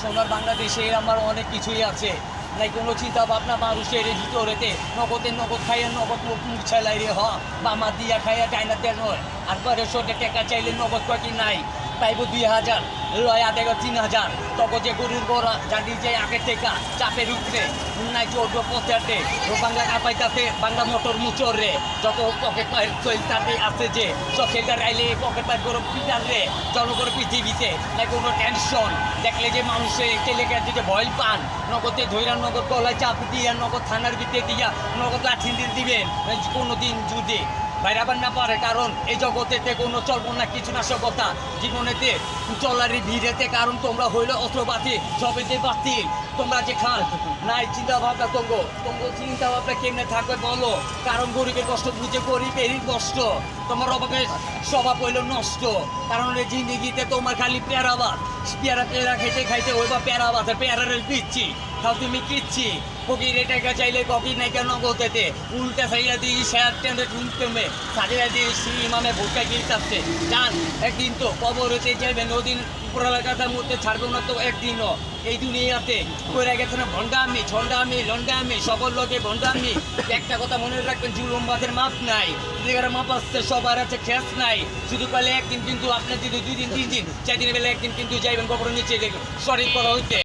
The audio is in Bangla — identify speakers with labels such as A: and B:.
A: সোনার বাংলাদেশে আমার অনেক কিছুই আছে নাই কোনো চিন্তা ভাবনা মানুষের ভিতরেতে নগদ খাইয়া নগদ মুখ ছেলাই রে বা মা দিয়া খাইয়া ডাইনা তেল নয় আর পরে সোটে টাকা চাইলে নগদ কয়েকই নাই পাইব 2000 লয় আধা 3000 তখন যে গরুর গোড়া জানি যে আগের টেকা চাপের উপরে নাই চলবে পথে বাংলা কাপাইতাতে বাংলা মোটর মুচর রে যত পকেট পায়ের চলতাতে আছে যে চকেটার আইলে পকেট পায়ের গরম পিটার রে জনগণ পৃথিবীতে নাই কোনো টেনশন দেখলে যে মানুষের টেলেকার দিকে ভয় পান নগদে ধৈরা নগদ গলায় চাপ দিয়া নগদ থানার ভিতরে দিয়া নগদ লাঠি দিবেন কোনো দিন যদি বাইরাবার না পারে কারণ এই জগতেতে কোনো চলবো না কিছু না সভ্যতা জীবনেতে চলারই ভিড়েতে কারণ তোমরা হইলো অস্ত্রপাতি সবেতে বাতিল তোমরা যে খান নাই চিন্তা ভাবনা তঙ্গ চিন্তা ভাবনা কেমনে থাকবে বলো কারণ গরিবের কষ্ট বুঝে গরিবেরই কষ্ট তোমার অভাবে স্বভাব হইলো নষ্ট কারণ এই জিন্দিগিতে তোমার খালি পেয়ারা খাইতে ওই বা পেয়ারার পিচ্ছি খাও তুমি কিচ্ছি ফকির টাকা চাইলে ফকির নাই কেন নগদেতে উল্টা সাইয়া দিই শেয়ার টেন্ডে ঢুকতে সাজিয়া দিয়ে ইমামে ভুটকা গিয়ে যান একদিন তো কবর হতে যাবে নদীর উপরালাকার মধ্যে ছাড়বে না তো একদিনও এই দুনিয়াতে কইরা গেছে না ভণ্ডামি সকল লোকে ভণ্ডামি একটা কথা মনে রাখবেন জুলুমবাদের মাপ নাই যেখানে মাপ আসছে সবার আছে খেস নাই শুধু কালে একদিন কিন্তু আপনার যদি 2 দিন 3 দিন 4 দিনের বেলা একদিন কিন্তু যাইবেন কবরের নিচে সঠিক করা হইতে